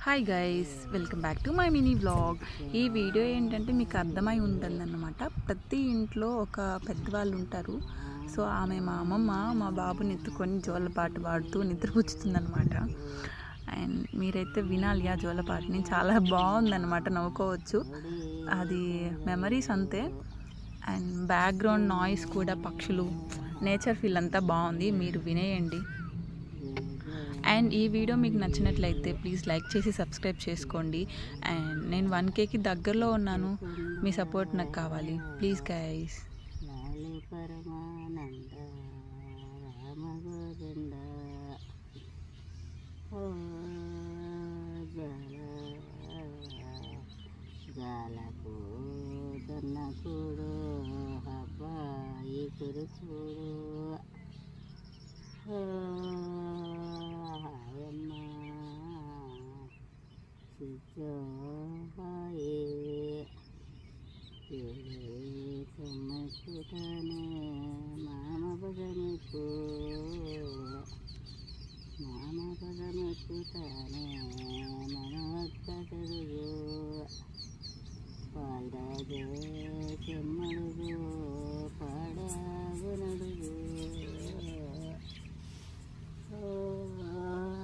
Hi guys, welcome back to my mini vlog. ఈ video ఏంటంటే మీకు అర్థమై ఉంటుందన్నమాట. ప్రతి ఇంట్లో ఒక పెద్దవాళ్ళు ఉంటారు. సో ఆమె మా అమ్మమ్మ మా బాబుని ఎత్తుకొని జోలపాట పాడుతూ నిద్రపుచ్చుతుందన్నమాట. అండ్ మీరైతే వినాలి ఆ జోలపాటని, చాలా బాగుందన్నమాట, నవ్వుకోవచ్చు. అది మెమరీస్ అంతే. అండ్ బ్యాక్గ్రౌండ్ నాయిస్ కూడా, పక్షులు, నేచర్ ఫీల్ అంతా బాగుంది, మీరు వినేయండి. అండ్ ఈ వీడియో మీకు నచ్చినట్లయితే ప్లీజ్ లైక్ చేసి సబ్స్క్రైబ్ చేసుకోండి. అండ్ నేను 1Kకి దగ్గరలో ఉన్నాను, మీ సపోర్ట్ నాకు కావాలి ప్లీజ్ గైస్. చూడు అబ్బాయి చూడు